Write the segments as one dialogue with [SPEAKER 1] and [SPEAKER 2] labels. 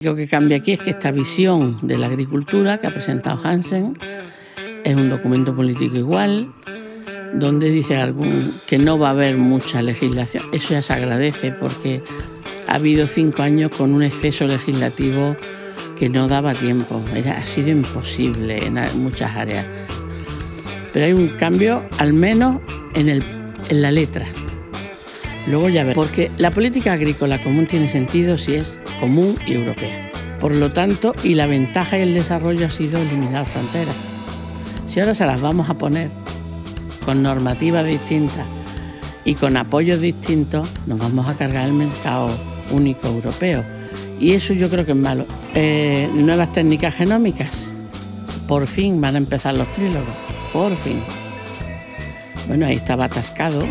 [SPEAKER 1] Lo que cambia aquí es que esta visión de la agricultura que ha presentado Hansen es un documento político igual, donde dice que no va a haber mucha legislación. Eso ya se agradece porque ha habido 5 años con un exceso legislativo que no daba tiempo. Ha sido imposible en muchas áreas. Pero hay un cambio, al menos en la letra. Luego ya veremos. Porque la política agrícola común tiene sentido si es común y europea. Por lo tanto, y la ventaja y el desarrollo ha sido eliminar fronteras. Si ahora se las vamos a poner con normativas distintas y con apoyos distintos, nos vamos a cargar el mercado único europeo. Y eso yo creo que es malo. Nuevas técnicas genómicas. Por fin van a empezar los trílogos. Por fin. Bueno, ahí estaba atascado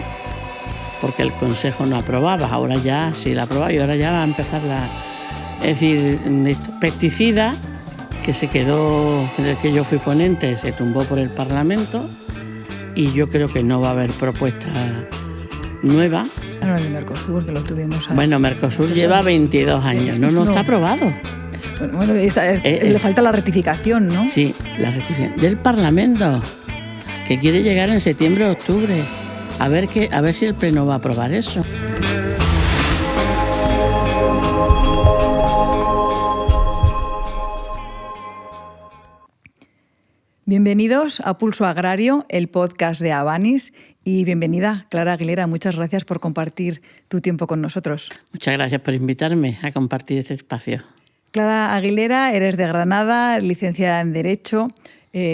[SPEAKER 1] porque el Consejo no aprobaba. Ahora ya sí la aprobaba y ahora ya va a empezar Es decir, pesticida, que se quedó, en el que yo fui ponente, se tumbó por el Parlamento y yo creo que no va a haber propuesta nueva.
[SPEAKER 2] No, el Mercosur, que lo tuvimos ahí.
[SPEAKER 1] Bueno, Mercosur lleva 22 años, no está aprobado.
[SPEAKER 2] Bueno, le falta la rectificación, ¿no?
[SPEAKER 1] Sí, la rectificación del Parlamento, que quiere llegar en septiembre o octubre. A ver si el Pleno va a aprobar eso.
[SPEAKER 2] Bienvenidos a Pulso Agrario, el podcast de Avanis, y bienvenida Clara Aguilera. Muchas gracias por compartir tu tiempo con nosotros.
[SPEAKER 1] Muchas gracias por invitarme a compartir este espacio.
[SPEAKER 2] Clara Aguilera, eres de Granada, licenciada en Derecho,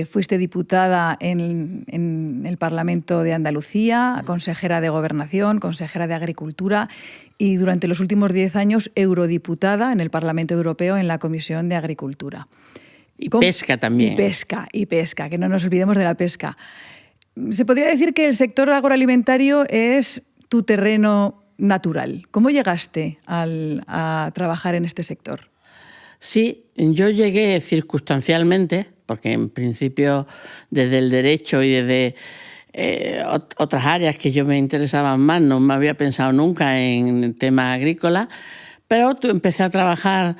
[SPEAKER 2] fuiste diputada en el Parlamento de Andalucía, consejera de Gobernación, consejera de Agricultura y durante los últimos 10 años eurodiputada en el Parlamento Europeo en la Comisión de Agricultura.
[SPEAKER 1] Y pesca también.
[SPEAKER 2] Y pesca, que no nos olvidemos de la pesca. Se podría decir que el sector agroalimentario es tu terreno natural. ¿Cómo llegaste a trabajar en este sector?
[SPEAKER 1] Sí, yo llegué circunstancialmente, porque en principio desde el derecho y desde otras áreas que yo me interesaban más, no me había pensado nunca en temas agrícolas, pero empecé a trabajar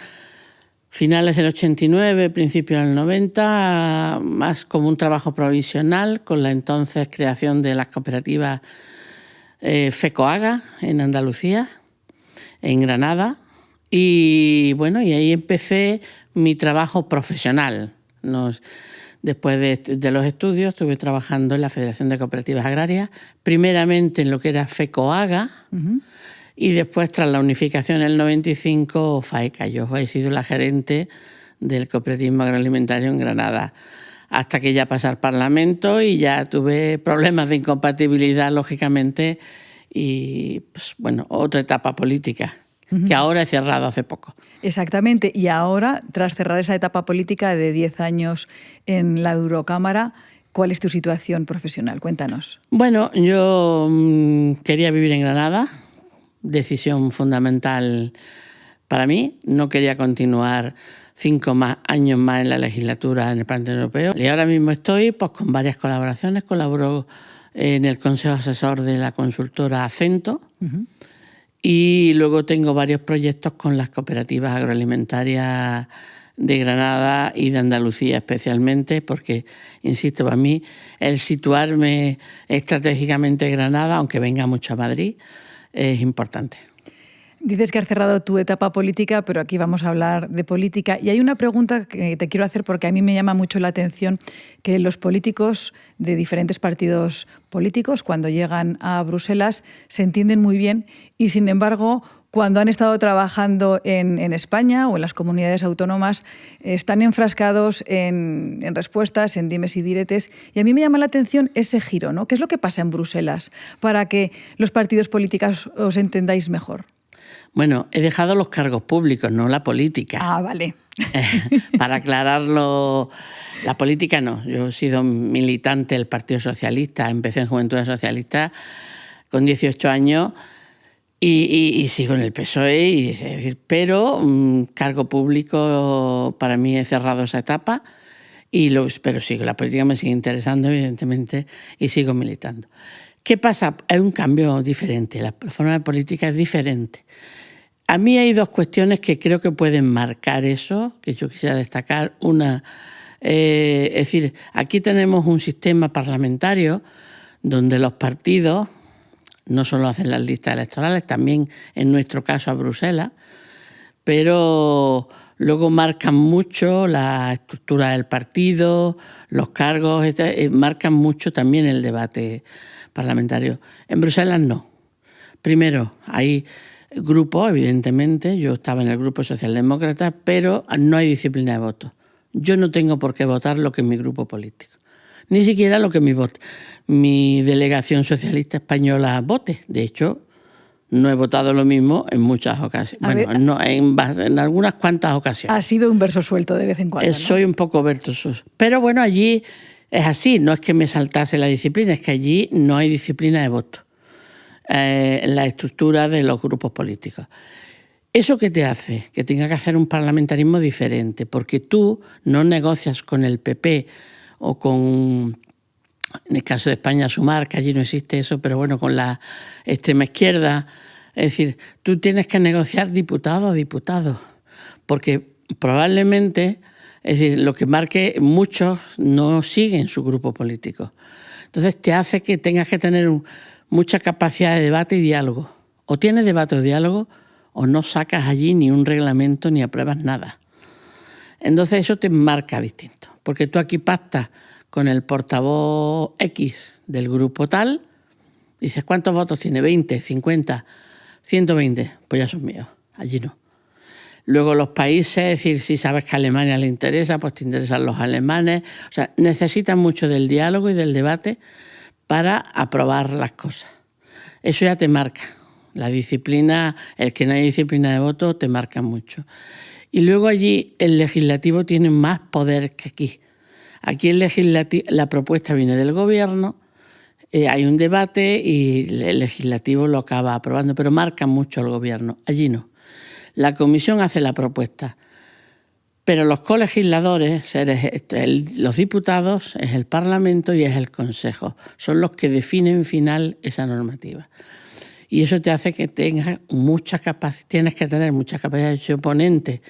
[SPEAKER 1] finales del 89, principios del 90, más como un trabajo provisional con la entonces creación de las cooperativas FECOAGA en Andalucía, en Granada. Y bueno, y ahí empecé mi trabajo profesional. Después de los estudios estuve trabajando en la Federación de Cooperativas Agrarias, primeramente en lo que era FECOAGA, y después, tras la unificación en el 95, FAECA. Yo he sido la gerente del cooperativismo agroalimentario en Granada, hasta que ya pasé al Parlamento y ya tuve problemas de incompatibilidad, lógicamente, y pues, bueno, otra etapa política, que ahora he cerrado hace poco.
[SPEAKER 2] Exactamente, y ahora, tras cerrar esa etapa política de 10 años en la Eurocámara, ¿cuál es tu situación profesional? Cuéntanos.
[SPEAKER 1] Bueno, yo quería vivir en Granada, decisión fundamental para mí. No quería continuar 5 años más en la legislatura en el Parlamento Europeo. Y ahora mismo estoy pues, con varias colaboraciones. Colaboro en el Consejo Asesor de la consultora Acento. Y luego tengo varios proyectos con las cooperativas agroalimentarias de Granada y de Andalucía especialmente, porque, insisto, para mí el situarme estratégicamente en Granada, aunque venga mucho a Madrid, es importante.
[SPEAKER 2] Dices que has cerrado tu etapa política, pero aquí vamos a hablar de política. Y hay una pregunta que te quiero hacer porque a mí me llama mucho la atención que los políticos de diferentes partidos políticos, cuando llegan a Bruselas, se entienden muy bien y, sin embargo, cuando han estado trabajando en España o en las comunidades autónomas, están enfrascados en respuestas, en dimes y diretes. Y a mí me llama la atención ese giro, ¿no? ¿Qué es lo que pasa en Bruselas para que los partidos políticos os entendáis mejor?
[SPEAKER 1] Bueno, he dejado los cargos públicos, no la política.
[SPEAKER 2] Ah, vale.
[SPEAKER 1] Para aclararlo, la política no. Yo he sido militante del Partido Socialista, empecé en Juventudes Socialistas con 18 años y sigo en el PSOE, es decir, pero cargo público, para mí he cerrado esa etapa, pero sigo, la política me sigue interesando, evidentemente, y sigo militando. ¿Qué pasa? Hay un cambio diferente, la forma de política es diferente. A mí hay dos cuestiones que creo que pueden marcar eso, que yo quisiera destacar. Una, es decir, aquí tenemos un sistema parlamentario donde los partidos no solo hacen las listas electorales, también en nuestro caso a Bruselas, pero luego marcan mucho la estructura del partido, los cargos, marcan mucho también el debate parlamentario. En Bruselas no. Primero, hay grupos, evidentemente, yo estaba en el grupo socialdemócrata, pero no hay disciplina de voto. Yo no tengo por qué votar lo que es mi grupo político, ni siquiera lo que mi delegación socialista española vote. De hecho, no he votado lo mismo en muchas ocasiones. Bueno, en algunas cuantas ocasiones.
[SPEAKER 2] Ha sido un verso suelto de vez en cuando, ¿no?
[SPEAKER 1] Soy un poco verso. Pero bueno, allí es así. No es que me saltase la disciplina, es que allí no hay disciplina de voto en la estructura de los grupos políticos. ¿Eso qué te hace? Que tenga que hacer un parlamentarismo diferente, porque tú no negocias con el PP o con, en el caso de España, Sumar, que allí no existe eso, pero bueno, con la extrema izquierda. Es decir, tú tienes que negociar diputado a diputado, porque probablemente, es decir, lo que marque, muchos no siguen su grupo político. Entonces te hace que tengas que tener mucha capacidad de debate y diálogo. O tienes debate o diálogo, o no sacas allí ni un reglamento ni apruebas nada. Entonces eso te marca distinto, porque tú aquí pactas con el portavoz X del grupo tal, dices, ¿cuántos votos tiene? 20, 50, 120, pues ya son míos, allí no. Luego los países, es decir, si sabes que a Alemania le interesa, pues te interesan los alemanes. O sea, necesitan mucho del diálogo y del debate para aprobar las cosas. Eso ya te marca. La disciplina, el que no hay disciplina de voto, te marca mucho. Y luego allí el legislativo tiene más poder que aquí. Aquí la propuesta viene del gobierno, hay un debate y el legislativo lo acaba aprobando, pero marca mucho el gobierno. Allí no. La comisión hace la propuesta, pero los colegisladores, los diputados, es el Parlamento y es el Consejo. Son los que definen final esa normativa. Y eso te hace que tienes que tener mucha capacidad de ser ponente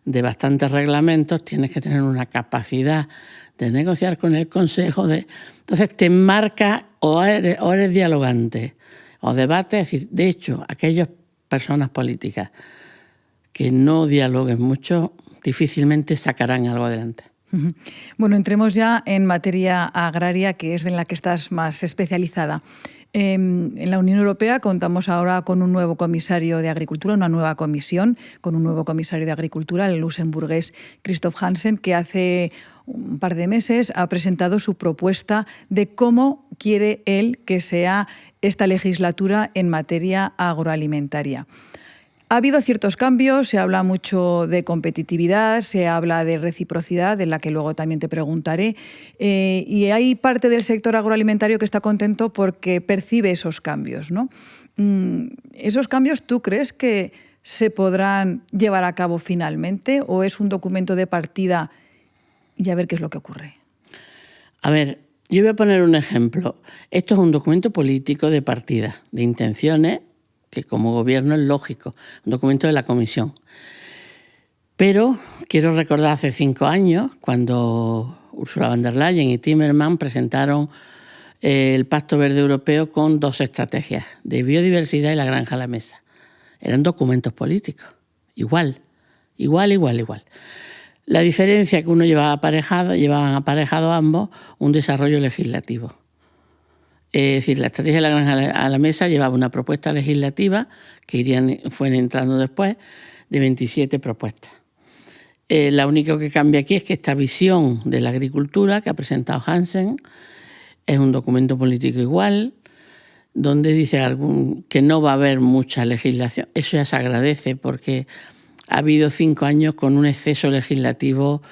[SPEAKER 1] de bastantes reglamentos, tienes que tener una capacidad de negociar con el Consejo. Entonces te marca o eres dialogante o debate. Es decir, de hecho, aquellas personas políticas que no dialoguen mucho difícilmente sacarán algo adelante.
[SPEAKER 2] Bueno, entremos ya en materia agraria, que es en la que estás más especializada. En la Unión Europea contamos ahora con un nuevo comisario de Agricultura, una nueva comisión, con un nuevo comisario de Agricultura, el luxemburgués Christoph Hansen, que hace un par de meses ha presentado su propuesta de cómo quiere él que sea esta legislatura en materia agroalimentaria. Ha habido ciertos cambios, se habla mucho de competitividad, se habla de reciprocidad, de la que luego también te preguntaré, y hay parte del sector agroalimentario que está contento porque percibe esos cambios, ¿no? ¿Esos cambios tú crees que se podrán llevar a cabo finalmente o es un documento de partida y a ver qué es lo que ocurre?
[SPEAKER 1] A ver, yo voy a poner un ejemplo. Esto es un documento político de partida, de intenciones, que como gobierno es lógico, un documento de la Comisión. Pero quiero recordar hace 5 años, cuando Ursula von der Leyen y Timmermans presentaron el Pacto Verde Europeo con 2 estrategias, de biodiversidad y la granja a la mesa. Eran documentos políticos, igual. La diferencia es que uno llevaban aparejado ambos un desarrollo legislativo. Es decir, la estrategia de la granja a la mesa llevaba una propuesta legislativa que fueron entrando después de 27 propuestas. Lo único que cambia aquí es que esta visión de la agricultura que ha presentado Hansen es un documento político igual, donde dice que no va a haber mucha legislación. Eso ya se agradece porque ha habido 5 años con un exceso legislativo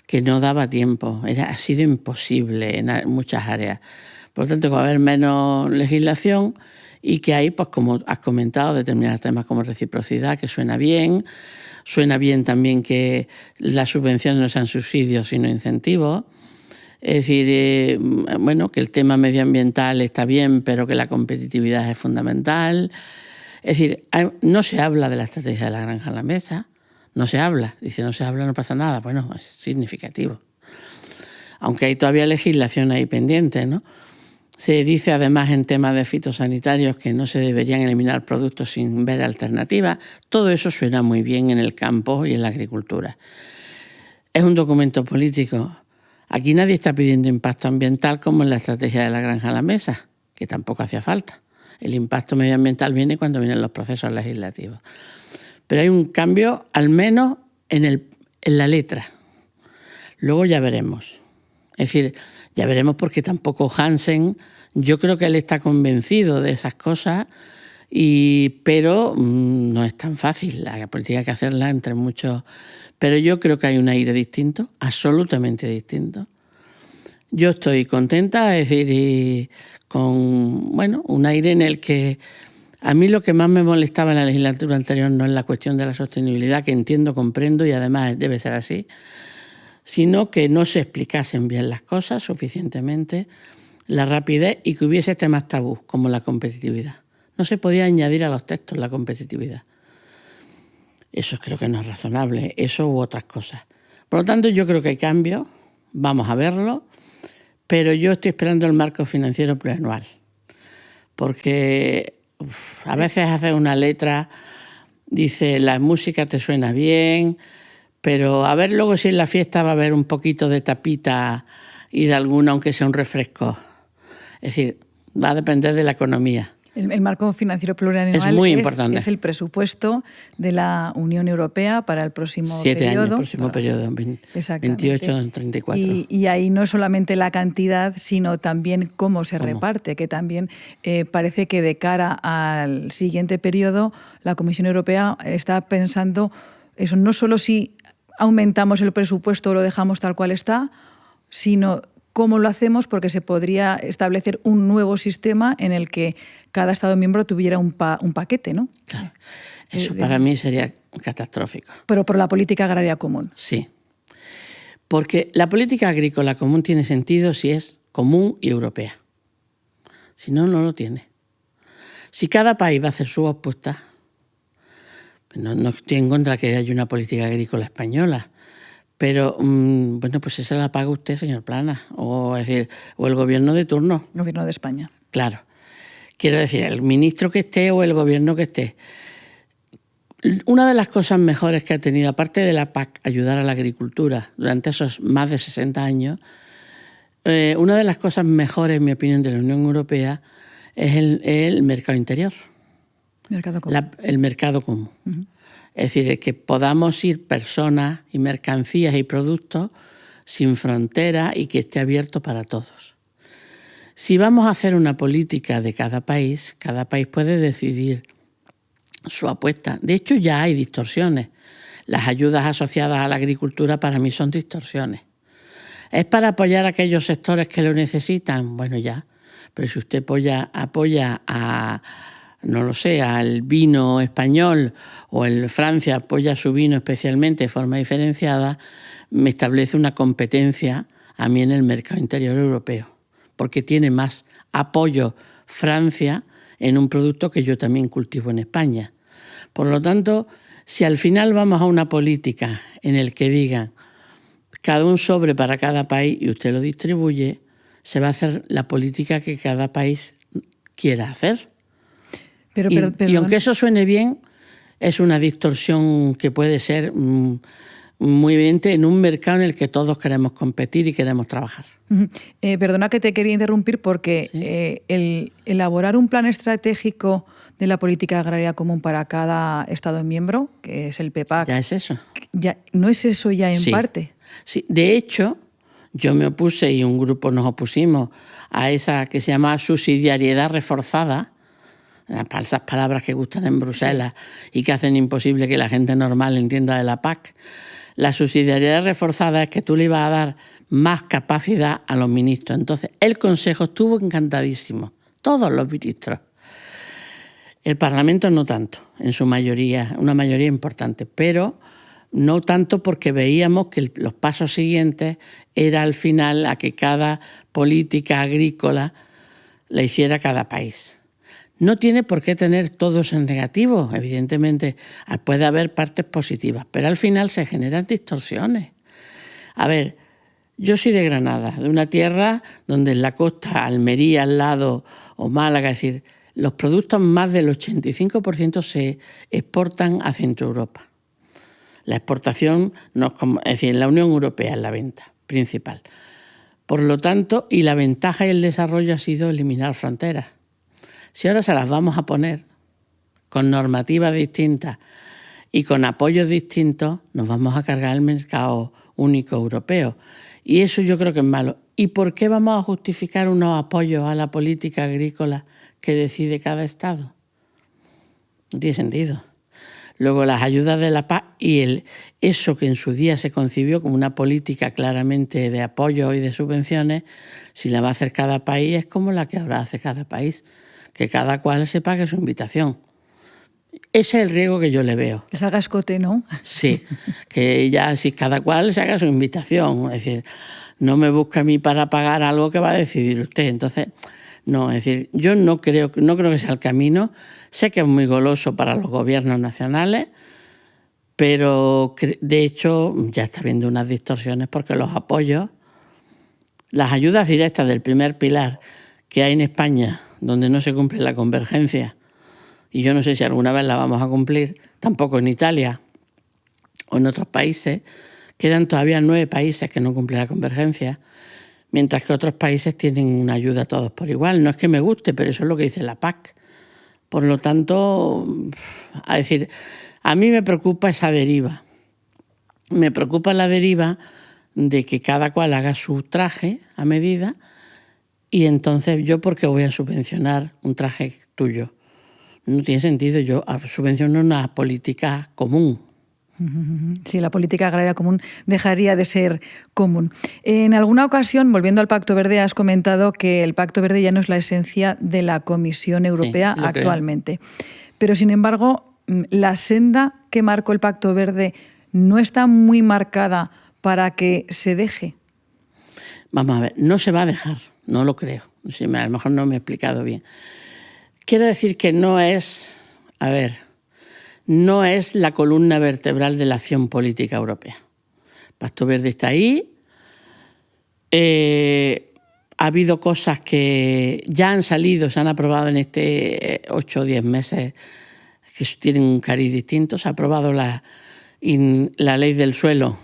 [SPEAKER 1] que no daba tiempo. Ha sido imposible en muchas áreas. Por lo tanto, que va a haber menos legislación y que hay, pues como has comentado, determinados temas como reciprocidad, que suena bien. Suena bien también que las subvenciones no sean subsidios, sino incentivos. Es decir, que el tema medioambiental está bien, pero que la competitividad es fundamental. Es decir, no se habla de la estrategia de la granja a la mesa, no se habla. Dice, no se habla, no pasa nada. Bueno, es significativo. Aunque hay todavía legislación ahí pendiente, ¿no? Se dice además en temas de fitosanitarios que no se deberían eliminar productos sin ver alternativas. Todo eso suena muy bien en el campo y en la agricultura. Es un documento político. Aquí nadie está pidiendo impacto ambiental como en la estrategia de la granja a la mesa, que tampoco hacía falta. El impacto medioambiental viene cuando vienen los procesos legislativos. Pero hay un cambio, al menos en la letra. Luego ya veremos. Es decir, ya veremos porque tampoco Hansen, yo creo que él está convencido de esas cosas, pero no es tan fácil. La política hay que hacerla entre muchos. Pero yo creo que hay un aire distinto, absolutamente distinto. Yo estoy contenta, es decir, con un aire en el que a mí lo que más me molestaba en la legislatura anterior no es la cuestión de la sostenibilidad, que entiendo, comprendo y además debe ser así, sino que no se explicasen bien las cosas suficientemente, la rapidez y que hubiese temas tabús como la competitividad. No se podía añadir a los textos la competitividad. Eso creo que no es razonable, eso u otras cosas. Por lo tanto, yo creo que hay cambios, vamos a verlo, pero yo estoy esperando el marco financiero plurianual, porque a veces haces una letra, dice la música te suena bien, pero a ver luego si en la fiesta va a haber un poquito de tapita y de alguna, aunque sea un refresco. Es decir, va a depender de la economía.
[SPEAKER 2] El marco financiero plurianual
[SPEAKER 1] es muy importante.
[SPEAKER 2] Es el presupuesto de la Unión Europea para el próximo
[SPEAKER 1] 7
[SPEAKER 2] periodo.
[SPEAKER 1] años, próximo periodo, 28-34.
[SPEAKER 2] Y ahí no solamente la cantidad, sino también cómo se reparte, que también parece que de cara al siguiente periodo la Comisión Europea está pensando eso, no solo si aumentamos el presupuesto o lo dejamos tal cual está, sino cómo lo hacemos, porque se podría establecer un nuevo sistema en el que cada Estado miembro tuviera un paquete, ¿no?
[SPEAKER 1] Claro. Eso para mí sería catastrófico.
[SPEAKER 2] Pero por la política agraria común.
[SPEAKER 1] Sí. Porque la política agrícola común tiene sentido si es común y europea. Si no, no lo tiene. Si cada país va a hacer su apuesta, no estoy en contra que haya una política agrícola española, pero, pues esa la paga usted, señor Planas, o el gobierno de turno.
[SPEAKER 2] El gobierno de España.
[SPEAKER 1] Claro. Quiero decir, el ministro que esté o el gobierno que esté. Una de las cosas mejores que ha tenido, aparte de la PAC, ayudar a la agricultura durante esos más de 60 años, una de las cosas mejores, en mi opinión, de la Unión Europea es el mercado interior.
[SPEAKER 2] Mercado común.
[SPEAKER 1] El mercado común. Uh-huh. Es decir, que podamos ir personas y mercancías y productos sin fronteras y que esté abierto para todos. Si vamos a hacer una política de cada país puede decidir su apuesta. De hecho, ya hay distorsiones. Las ayudas asociadas a la agricultura para mí son distorsiones. ¿Es para apoyar a aquellos sectores que lo necesitan? Bueno, ya. Pero si usted apoya a no lo sé, al vino español o el Francia apoya su vino especialmente de forma diferenciada, me establece una competencia a mí en el mercado interior europeo, porque tiene más apoyo Francia en un producto que yo también cultivo en España. Por lo tanto, si al final vamos a una política en el que digan cada un sobre para cada país y usted lo distribuye, se va a hacer la política que cada país quiera hacer. Y aunque eso suene bien, es una distorsión que puede ser muy evidente en un mercado en el que todos queremos competir y queremos trabajar.
[SPEAKER 2] Perdona que te quería interrumpir porque ¿sí? El elaborar un plan estratégico de la política agraria común para cada Estado miembro, que es el PEPAC...
[SPEAKER 1] Ya es eso.
[SPEAKER 2] ¿No es eso ya en parte?
[SPEAKER 1] Sí, de hecho, yo me opuse y un grupo nos opusimos a esa que se llama subsidiariedad reforzada, esas palabras que gustan en Bruselas sí. Y que hacen imposible que la gente normal entienda de la PAC. La subsidiariedad reforzada es que tú le ibas a dar más capacidad a los ministros. Entonces, el Consejo estuvo encantadísimo, todos los ministros. El Parlamento no tanto, en su mayoría, una mayoría importante, pero no tanto porque veíamos que los pasos siguientes era al final a que cada política agrícola la hiciera cada país. No tiene por qué tener todos en negativo. Evidentemente puede haber partes positivas, pero al final se generan distorsiones. A ver, yo soy de Granada, de una tierra donde en la costa, Almería al lado o Málaga, es decir, los productos más del 85% se exportan a Centro Europa. La exportación, es decir, en la Unión Europea es la venta principal. Por lo tanto, y la ventaja y el desarrollo ha sido eliminar fronteras. Si ahora se las vamos a poner con normativas distintas y con apoyos distintos, nos vamos a cargar el mercado único europeo. Y eso yo creo que es malo. ¿Y por qué vamos a justificar unos apoyos a la política agrícola que decide cada Estado? No tiene sentido. Luego las ayudas de la PAC y eso que en su día se concibió como una política claramente de apoyo y de subvenciones, si la va a hacer cada país es como la que ahora hace cada país, que cada cual se pague su invitación. Ese es el riesgo que yo le veo.
[SPEAKER 2] Que salga escote, ¿no?
[SPEAKER 1] Sí, que ya si cada cual se haga su invitación. Es decir, no me busque a mí para pagar algo que va a decidir usted. Entonces, no, es decir, yo no creo que sea el camino. Sé que es muy goloso para los gobiernos nacionales, pero de hecho ya está habiendo unas distorsiones porque los apoyos, las ayudas directas del primer pilar que hay en España, donde no se cumple la convergencia, y yo no sé si alguna vez la vamos a cumplir, tampoco en Italia o en otros países, quedan todavía 9 países que no cumplen la convergencia, mientras que otros países tienen una ayuda a todos por igual. No es que me guste, pero eso es lo que dice la PAC. Por lo tanto, a mí me preocupa esa deriva. Me preocupa la deriva de que cada cual haga su traje a medida y entonces yo, ¿por qué voy a subvencionar un traje tuyo? No tiene sentido. Yo subvenciono una política común.
[SPEAKER 2] Sí, la política agraria común dejaría de ser común. En alguna ocasión, volviendo al Pacto Verde, has comentado que el Pacto Verde ya no es la esencia de la Comisión Europea actualmente. Pero, sin embargo, la senda que marcó el Pacto Verde no está muy marcada para que se deje.
[SPEAKER 1] Vamos a ver, no se va a dejar, no lo creo. A lo mejor no me he explicado bien. Quiero decir que no es la columna vertebral de la acción política europea. El Pacto Verde está ahí. Ha habido cosas que ya han salido, se han aprobado en 8 o 10 meses, que tienen un cariz distinto. Se ha aprobado la ley del suelo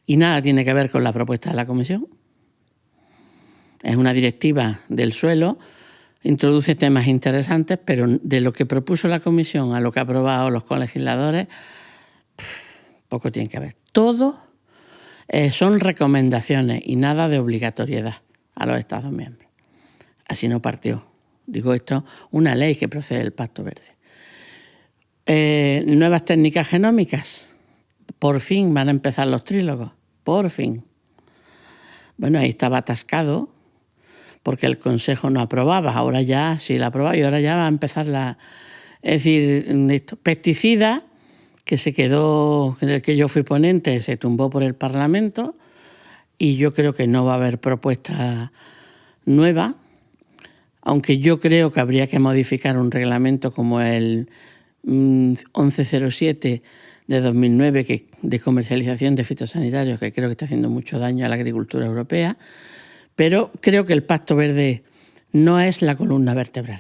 [SPEAKER 1] y nada tiene que ver con la propuesta de la Comisión. Es una directiva del suelo. Introduce temas interesantes, pero de lo que propuso la Comisión a lo que ha aprobado los colegisladores, poco tiene que ver. Todo son recomendaciones y nada de obligatoriedad a los Estados miembros. Así no partió. Digo esto, una ley que procede del Pacto Verde. Nuevas técnicas genómicas. Por fin van a empezar los trílogos. Por fin. Bueno, ahí estaba atascado, porque el Consejo no aprobaba, ahora ya sí la aprobaba y ahora ya va a empezar Es decir, pesticida, que se quedó, en el que yo fui ponente, se tumbó por el Parlamento y yo creo que no va a haber propuesta nueva, aunque yo creo que habría que modificar un reglamento como el 1107 de 2009 de comercialización de fitosanitarios, que creo que está haciendo mucho daño a la agricultura europea. Pero creo que el Pacto Verde no es la columna vertebral.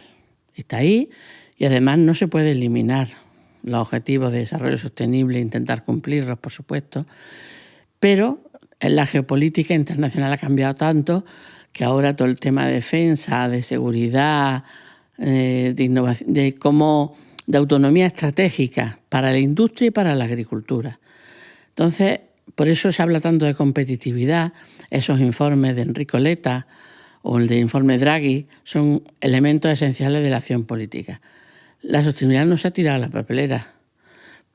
[SPEAKER 1] Está ahí y además no se puede eliminar los objetivos de desarrollo sostenible e intentar cumplirlos, por supuesto. Pero la geopolítica internacional ha cambiado tanto que ahora todo el tema de defensa, de seguridad, de innovación, de autonomía estratégica para la industria y para la agricultura. Entonces, por eso se habla tanto de competitividad. Esos informes de Enrico Letta o el de informe Draghi son elementos esenciales de la acción política. La sostenibilidad no se ha tirado a la papelera,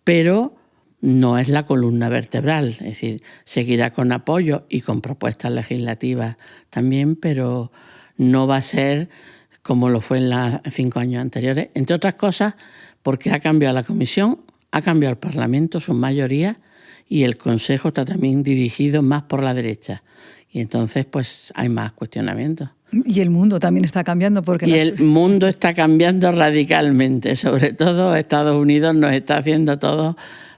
[SPEAKER 1] pero no es la columna vertebral. Es decir, seguirá con apoyo y con propuestas legislativas también, pero no va a ser como lo fue en los 5 años anteriores. Entre otras cosas, porque ha cambiado la Comisión, ha cambiado el Parlamento, su mayoría, y el Consejo está también dirigido más por la derecha. Y entonces pues hay más cuestionamientos.
[SPEAKER 2] Y el mundo también está cambiando porque...
[SPEAKER 1] el mundo está cambiando radicalmente. Sobre todo Estados Unidos nos está haciendo todo,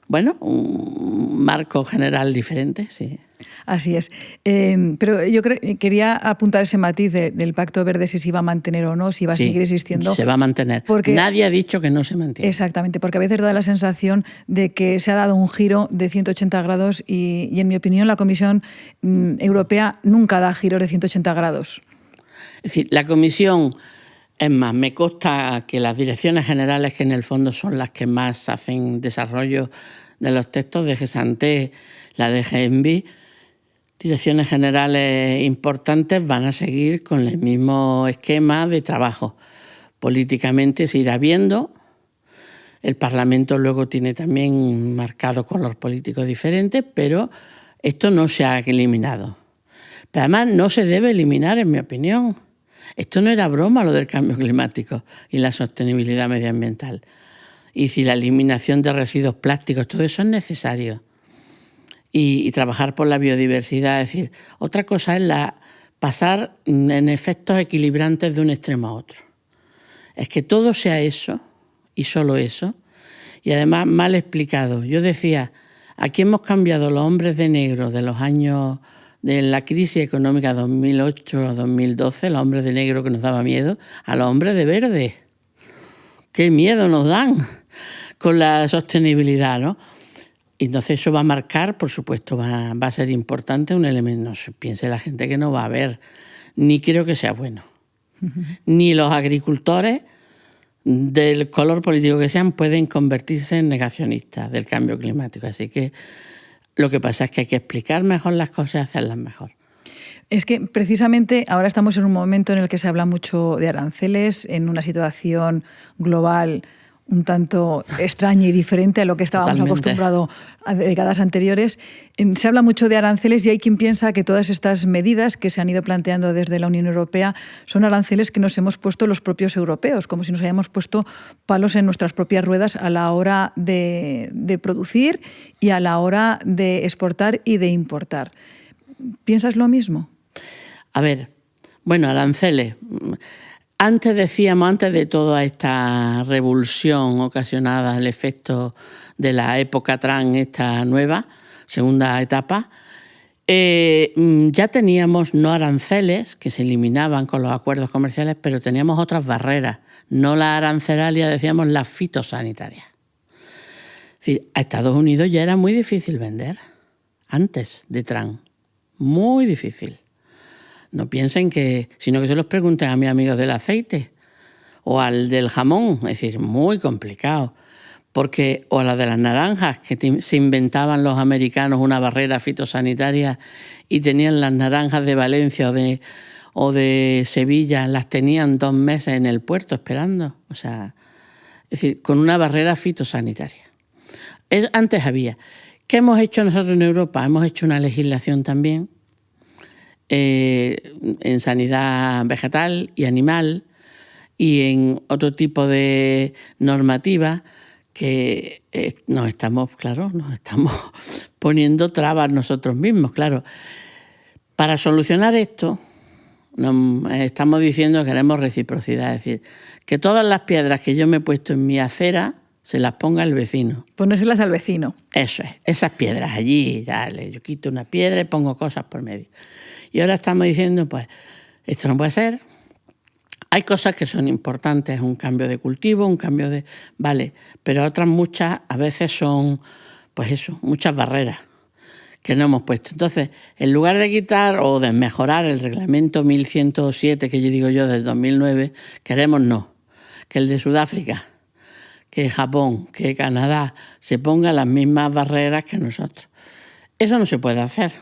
[SPEAKER 1] bueno, un marco general diferente, sí.
[SPEAKER 2] Así es. Pero yo quería apuntar ese matiz del Pacto Verde, si se iba a mantener o no, si iba a seguir existiendo.
[SPEAKER 1] Se va a mantener. Porque nadie ha dicho que no se mantiene.
[SPEAKER 2] Exactamente, porque a veces da la sensación de que se ha dado un giro de 180 grados y en mi opinión, la Comisión Europea nunca da giros de 180 grados.
[SPEAKER 1] Es decir, la Comisión, es más, me consta que las direcciones generales, que en el fondo son las que más hacen desarrollo de los textos de GESANTE, la de GENVI, direcciones generales importantes van a seguir con el mismo esquema de trabajo. Políticamente se irá viendo. El Parlamento luego tiene también marcado color político diferente, pero esto no se ha eliminado. Pero además no se debe eliminar, en mi opinión. Esto no era broma, lo del cambio climático y la sostenibilidad medioambiental. Y si la eliminación de residuos plásticos, todo eso es necesario. Y trabajar por la biodiversidad. Es decir, otra cosa es pasar en efectos equilibrantes de un extremo a otro. Es que todo sea eso y solo eso. Y además mal explicado. Yo decía, aquí hemos cambiado los hombres de negro de los años de la crisis económica 2008 a 2012, los hombres de negro que nos daba miedo, a los hombres de verde. ¡Qué miedo nos dan con la sostenibilidad, ¿no? Y entonces eso va a marcar, por supuesto, va a ser importante un elemento. No se piense la gente que no va a haber, ni creo que sea bueno. Ni los agricultores, del color político que sean, pueden convertirse en negacionistas del cambio climático. Así que lo que pasa es que hay que explicar mejor las cosas y hacerlas mejor.
[SPEAKER 2] Es que precisamente ahora estamos en un momento en el que se habla mucho de aranceles, en una situación global un tanto extraña y diferente a lo que estábamos acostumbrados a décadas anteriores. Se habla mucho de aranceles y hay quien piensa que todas estas medidas que se han ido planteando desde la Unión Europea son aranceles que nos hemos puesto los propios europeos, como si nos hayamos puesto palos en nuestras propias ruedas a la hora de producir y a la hora de exportar y de importar. ¿Piensas lo mismo?
[SPEAKER 1] A ver, bueno, aranceles. Antes de toda esta revulsión ocasionada, el efecto de la época Trump, esta nueva, segunda etapa, ya teníamos no aranceles que se eliminaban con los acuerdos comerciales, pero teníamos otras barreras, no la arancelaria, decíamos la fitosanitaria. Es decir, a Estados Unidos ya era muy difícil vender antes de Trump, muy difícil. No piensen sino que se los pregunten a mis amigos del aceite o al del jamón, es decir, muy complicado. O a la de las naranjas, que se inventaban los americanos una barrera fitosanitaria y tenían las naranjas de Valencia o de Sevilla, las tenían 2 meses en el puerto esperando. O sea, es decir, con una barrera fitosanitaria. Antes había. ¿Qué hemos hecho nosotros en Europa? Hemos hecho una legislación también en sanidad vegetal y animal y en otro tipo de normativa que nos estamos poniendo trabas nosotros mismos, claro. Para solucionar esto, estamos diciendo que queremos reciprocidad, es decir, que todas las piedras que yo me he puesto en mi acera se las ponga el vecino.
[SPEAKER 2] Ponérselas al vecino.
[SPEAKER 1] Eso es, esas piedras allí, yo quito una piedra y pongo cosas por medio. Y ahora estamos diciendo, pues, esto no puede ser. Hay cosas que son importantes, un cambio de cultivo, un cambio de... Vale, pero otras muchas a veces son, pues eso, muchas barreras que no hemos puesto. Entonces, en lugar de quitar o de mejorar el reglamento 1107, que yo digo yo, del 2009, queremos que el de Sudáfrica, que Japón, que Canadá se pongan las mismas barreras que nosotros. Eso no se puede hacer.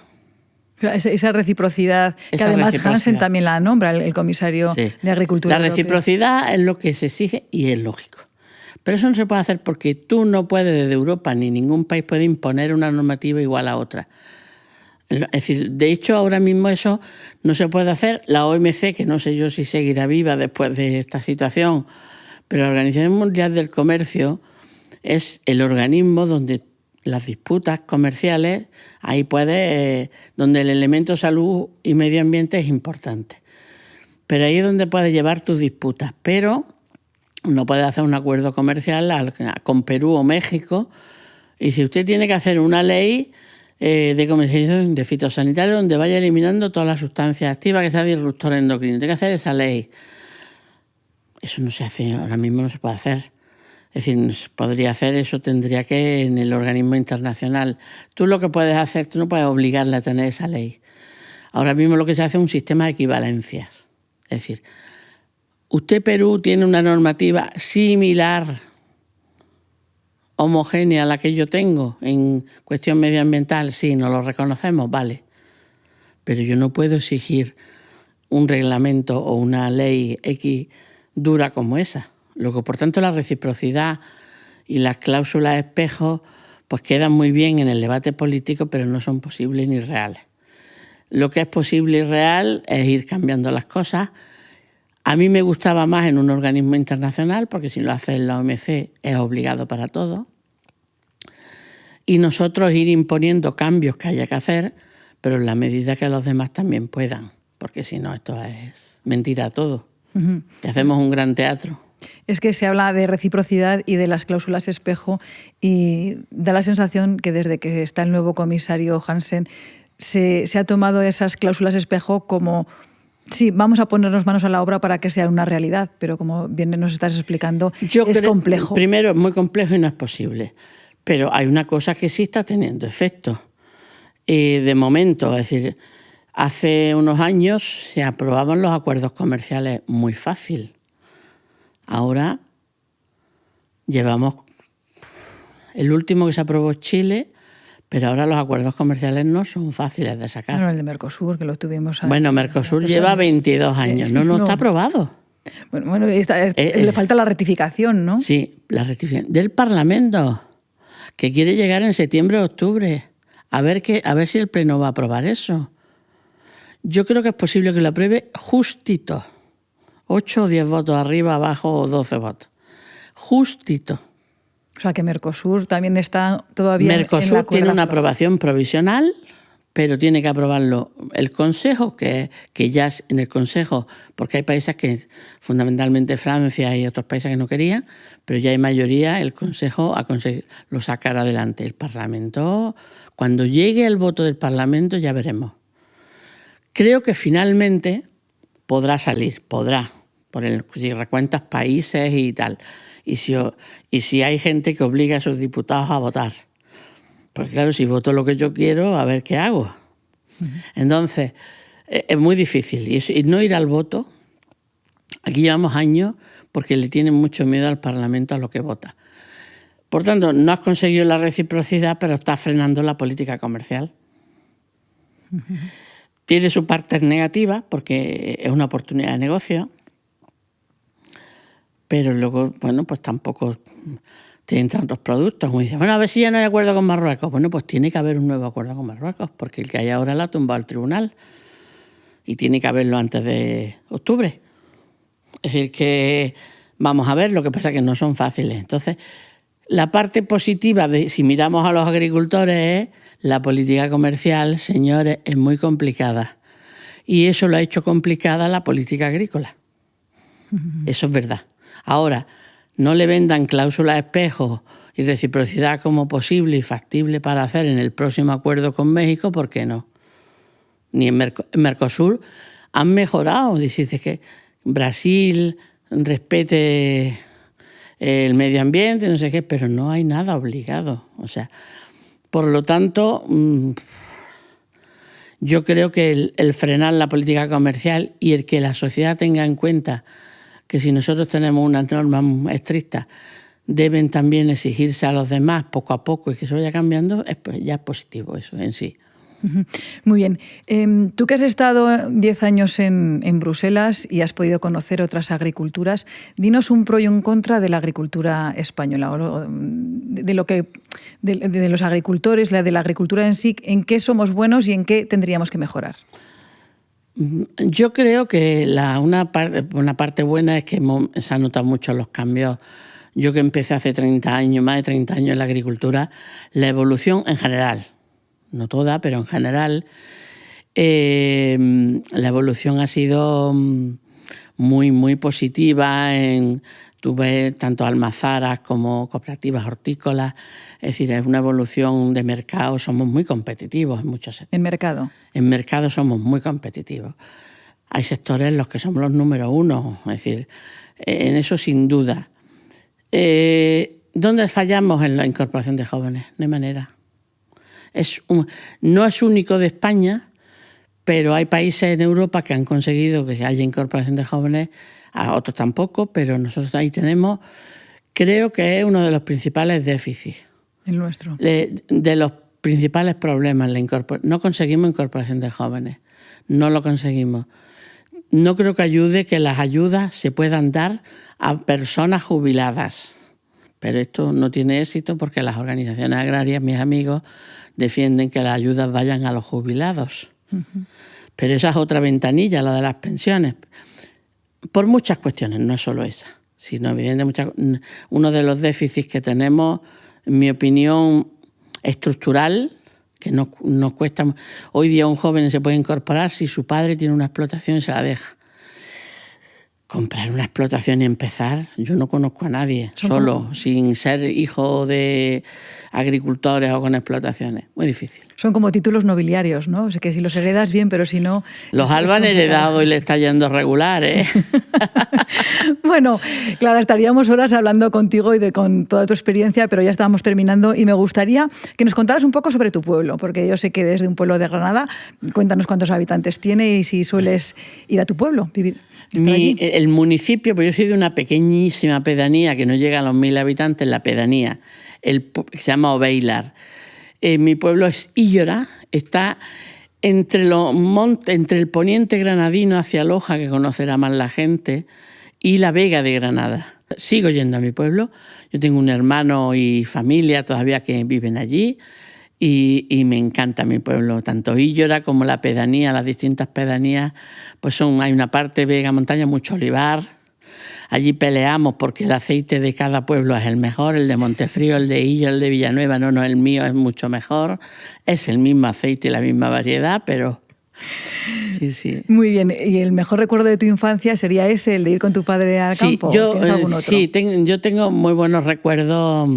[SPEAKER 2] Esa reciprocidad, que además Hansen también la nombra, el comisario de Agricultura.
[SPEAKER 1] La reciprocidad es lo que se exige y es lógico. Pero eso no se puede hacer porque tú no puedes desde Europa, ni ningún país puede imponer una normativa igual a otra. Es decir, de hecho, ahora mismo eso no se puede hacer. La OMC, que no sé yo si seguirá viva después de esta situación, pero la Organización Mundial del Comercio es el organismo donde las disputas comerciales, ahí donde el elemento salud y medio ambiente es importante. Pero ahí es donde puedes llevar tus disputas. Pero no puedes hacer un acuerdo comercial con Perú o México. Y si usted tiene que hacer una ley de comercialización de fitosanitario donde vaya eliminando todas las sustancias activas que sea disruptor endocrino, tiene que hacer esa ley. Eso no se hace, ahora mismo no se puede hacer. Es decir, podría hacer eso, tendría que en el organismo internacional. Tú lo que puedes hacer, tú no puedes obligarle a tener esa ley. Ahora mismo lo que se hace es un sistema de equivalencias. Es decir, usted, Perú, tiene una normativa similar, homogénea a la que yo tengo en cuestión medioambiental. Sí, nos lo reconocemos, vale. Pero yo no puedo exigir un reglamento o una ley X dura como esa. Luego, por tanto, la reciprocidad y las cláusulas espejo pues quedan muy bien en el debate político, pero no son posibles ni reales. Lo que es posible y real es ir cambiando las cosas. A mí me gustaba más en un organismo internacional, porque si lo hace en la OMC es obligado para todo. Y nosotros ir imponiendo cambios que haya que hacer, pero en la medida que los demás también puedan, porque si no, esto es mentira todo. Y hacemos un gran teatro.
[SPEAKER 2] Es que se habla de reciprocidad y de las cláusulas espejo y da la sensación que desde que está el nuevo comisario Hansen se ha tomado esas cláusulas espejo como, sí, vamos a ponernos manos a la obra para que sea una realidad, pero como bien nos estás explicando, es complejo.
[SPEAKER 1] Primero, es muy complejo y no es posible, pero hay una cosa que sí está teniendo efecto. De momento, es decir, hace unos años se aprobaban los acuerdos comerciales muy fácil. Ahora llevamos el último que se aprobó Chile, pero ahora los acuerdos comerciales no son fáciles de sacar.
[SPEAKER 2] Bueno, el de Mercosur, que lo tuvimos...
[SPEAKER 1] Bueno, Mercosur lleva 22 años. No está aprobado.
[SPEAKER 2] Bueno, le falta la rectificación, ¿no?
[SPEAKER 1] Sí, la rectificación del Parlamento, que quiere llegar en septiembre o octubre. A ver si el Pleno va a aprobar eso. Yo creo que es posible que lo apruebe justito. 8 o 10 votos arriba, abajo o 12 votos. Justito.
[SPEAKER 2] O sea que Mercosur también está todavía
[SPEAKER 1] Mercosur
[SPEAKER 2] en la cuerda
[SPEAKER 1] tiene una
[SPEAKER 2] floja.
[SPEAKER 1] aprobación provisional, pero tiene que aprobarlo el Consejo, que ya es en el Consejo, porque hay países que, fundamentalmente Francia y otros países que no querían, pero ya hay mayoría, el Consejo ha conseguido lo sacar adelante. El Parlamento, cuando llegue el voto del Parlamento ya veremos. Creo que finalmente podrá salir, si recuentas países y tal. Y si hay gente que obliga a sus diputados a votar. Porque claro, si voto lo que yo quiero, a ver qué hago. Entonces, es muy difícil. Y no ir al voto, aquí llevamos años porque le tienen mucho miedo al Parlamento a lo que vota. Por tanto, no has conseguido la reciprocidad, pero estás frenando la política comercial. Tiene su parte negativa porque es una oportunidad de negocio, pero luego, bueno, pues tampoco te entran otros productos. Como dice, bueno, a ver si ya no hay acuerdo con Marruecos. Bueno, pues tiene que haber un nuevo acuerdo con Marruecos, porque el que hay ahora lo ha tumbado el tribunal y tiene que haberlo antes de octubre. Es decir, que vamos a ver, lo que pasa es que no son fáciles. Entonces, la parte positiva, si miramos a los agricultores, es la política comercial, señores, es muy complicada. Y eso lo ha hecho complicada la política agrícola. Eso es verdad. Ahora, no le vendan cláusulas espejo y reciprocidad como posible y factible para hacer en el próximo acuerdo con México, ¿por qué no? Ni en Mercosur han mejorado. Dice que Brasil respete el medio ambiente, no sé qué, pero no hay nada obligado. O sea, por lo tanto, yo creo que el frenar la política comercial y el que la sociedad tenga en cuenta que si nosotros tenemos unas normas estrictas, deben también exigirse a los demás poco a poco y que se vaya cambiando, ya es positivo eso en sí.
[SPEAKER 2] Muy bien. Tú que has estado 10 años en Bruselas y has podido conocer otras agriculturas, dinos un pro y un contra de la agricultura española, o de los agricultores, de la agricultura en sí, en qué somos buenos y en qué tendríamos que mejorar.
[SPEAKER 1] Yo creo que una parte buena es que se han notado mucho los cambios. Yo que empecé hace 30 años, más de 30 años en la agricultura, la evolución en general, no toda, pero en general, la evolución ha sido muy, muy positiva. Tú ves tanto almazaras como cooperativas hortícolas. Es decir, es una evolución de mercado. Somos muy competitivos en muchos sectores.
[SPEAKER 2] ¿En mercado?
[SPEAKER 1] En mercado somos muy competitivos. Hay sectores en los que somos los número uno. Es decir, en eso sin duda. ¿Dónde fallamos en la incorporación de jóvenes? No hay manera. No es único de España, pero hay países en Europa que han conseguido que haya incorporación de jóvenes, a otros tampoco, pero nosotros ahí tenemos, creo que es uno de los principales déficits.
[SPEAKER 2] El nuestro.
[SPEAKER 1] De los principales problemas. No conseguimos incorporación de jóvenes, no lo conseguimos. No creo que ayude que las ayudas se puedan dar a personas jubiladas, pero esto no tiene éxito porque las organizaciones agrarias, mis amigos, defienden que las ayudas vayan a los jubilados. Uh-huh. Pero esa es otra ventanilla, la de las pensiones. Por muchas cuestiones, no es solo esa, sino evidentemente uno de los déficits que tenemos, en mi opinión, estructural, que nos cuesta. Hoy día un joven se puede incorporar si su padre tiene una explotación y se la deja. Comprar una explotación y empezar, yo no conozco a nadie, solo, sin ser hijo de agricultores o con explotaciones. Muy difícil.
[SPEAKER 2] Son como títulos nobiliarios, ¿no? O sea, que si los heredas bien, pero si no...
[SPEAKER 1] Los Alba han heredado y le está yendo regular, ¿eh?
[SPEAKER 2] Bueno, Clara, estaríamos horas hablando contigo y con toda tu experiencia, pero ya estábamos terminando y me gustaría que nos contaras un poco sobre tu pueblo, porque yo sé que eres de un pueblo de Granada. Cuéntanos cuántos habitantes tiene y si sueles ir a tu pueblo, vivir.
[SPEAKER 1] El municipio, pues yo soy de una pequeñísima pedanía que no llega a los 1000 habitantes, la pedanía, se llama Oveilar. Mi pueblo es Illora, está entre el poniente granadino hacia Loja, que conocerá más la gente, y la Vega de Granada. Sigo yendo a mi pueblo. Yo tengo un hermano y familia todavía que viven allí y me encanta mi pueblo. Tanto Illora como la pedanía, las distintas pedanías, pues hay una parte Vega Montaña, mucho olivar. Allí peleamos porque el aceite de cada pueblo es el mejor, el de Montefrío, el de Illora, el de Villanueva, no, el mío es mucho mejor. Es el mismo aceite y la misma variedad, pero sí.
[SPEAKER 2] Muy bien, ¿y el mejor recuerdo de tu infancia sería ese, el de ir con tu padre al campo? ¿Tienes algún otro?
[SPEAKER 1] Sí, yo tengo muy buenos recuerdos.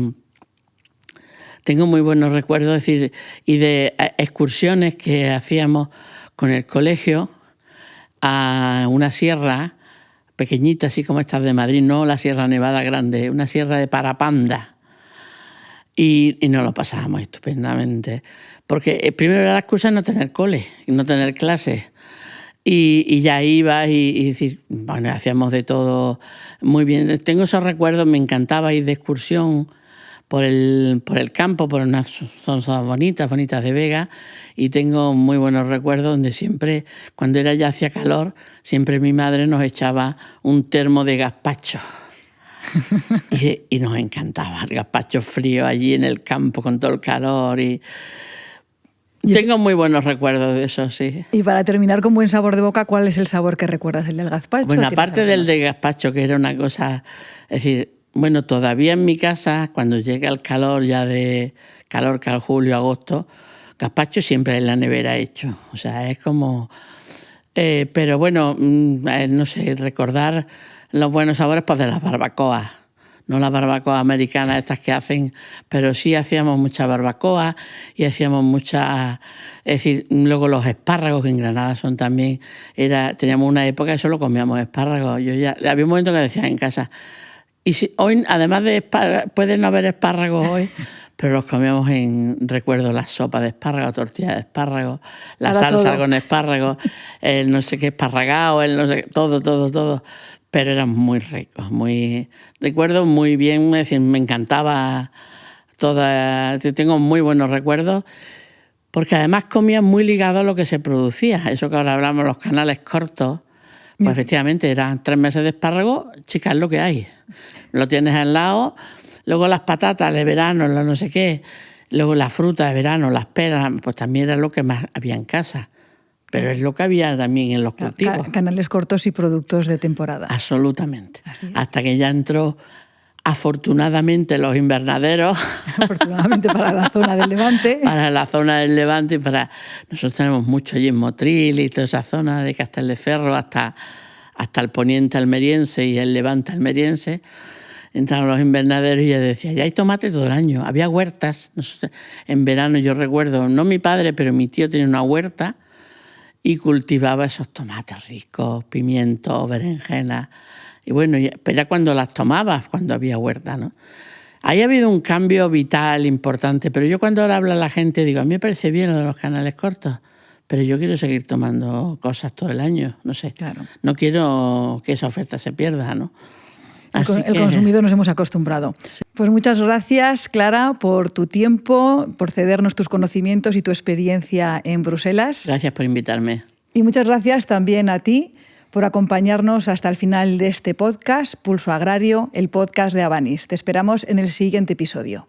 [SPEAKER 1] Tengo muy buenos recuerdos, decir, y de excursiones que hacíamos con el colegio a una sierra pequeñita, así como estas de Madrid, no la Sierra Nevada grande, una sierra de Parapanda. Y nos lo pasábamos estupendamente. Porque primero era la excusa de no tener cole, no tener clases. Y ya ibas y decir, bueno, hacíamos de todo muy bien. Tengo esos recuerdos, me encantaba ir de excursión por el campo, por unas zonas bonitas de Vega, y tengo muy buenos recuerdos donde siempre, cuando ya hacía calor, siempre mi madre nos echaba un termo de gazpacho. y nos encantaba el gazpacho frío allí en el campo con todo el calor. Y tengo muy buenos recuerdos de eso, sí.
[SPEAKER 2] Y para terminar con buen sabor de boca, ¿cuál es el sabor que recuerdas? ¿El del gazpacho?
[SPEAKER 1] Bueno, aparte del de gazpacho, que era una cosa... Es decir, bueno, todavía en mi casa, cuando llega el calor, ya de calor que al julio, agosto, gazpacho siempre en la nevera hecho. O sea, es como... pero bueno, no sé, recordar los buenos sabores pues de las barbacoas. No las barbacoas americanas estas que hacen, pero sí hacíamos mucha barbacoa y hacíamos mucha... Es decir, luego los espárragos, que en Granada son también... Teníamos una época que solo comíamos espárragos. Había un momento que decía en casa... Y hoy, además de puede no haber espárragos hoy, pero los comíamos recuerdo la sopa de espárragos, tortilla de espárragos, la salsa con espárragos, el no sé qué esparragado, el no sé qué, todo. Pero eran muy ricos, recuerdo muy bien, es decir, me encantaba tengo muy buenos recuerdos, porque además comía muy ligado a lo que se producía. Eso que ahora hablamos, los canales cortos, pues efectivamente eran 3 meses de espárrago, chicas, es lo que hay. Lo tienes al lado, luego las patatas de verano, no sé qué, luego la fruta de verano, las peras, pues también era lo que más había en casa. Pero es lo que había también en los cultivos.
[SPEAKER 2] Canales cortos y productos de temporada.
[SPEAKER 1] Absolutamente. Hasta que ya entró, afortunadamente, los invernaderos.
[SPEAKER 2] Afortunadamente para la zona del Levante.
[SPEAKER 1] Para la zona del Levante y para... Nosotros tenemos mucho allí en Motril y toda esa zona de Castelldefels hasta hasta el poniente almeriense y el levante almeriense, entraron los invernaderos y yo decía, ya hay tomate todo el año. Había huertas. No sé, en verano yo recuerdo, no mi padre, pero mi tío tenía una huerta y cultivaba esos tomates ricos, pimientos, berenjenas. Y bueno, pero era cuando las tomabas, cuando había huerta, ¿no? Ahí ha habido un cambio vital importante, pero yo cuando ahora habla la gente digo, a mí me parece bien lo de los canales cortos, pero yo quiero seguir tomando cosas todo el año, no sé.
[SPEAKER 2] Claro.
[SPEAKER 1] No quiero que esa oferta se pierda, ¿no?
[SPEAKER 2] El consumidor nos hemos acostumbrado. Sí. Pues muchas gracias, Clara, por tu tiempo, por cedernos tus conocimientos y tu experiencia en Bruselas.
[SPEAKER 1] Gracias por invitarme.
[SPEAKER 2] Y muchas gracias también a ti por acompañarnos hasta el final de este podcast, Pulso Agrario, el podcast de Avanis. Te esperamos en el siguiente episodio.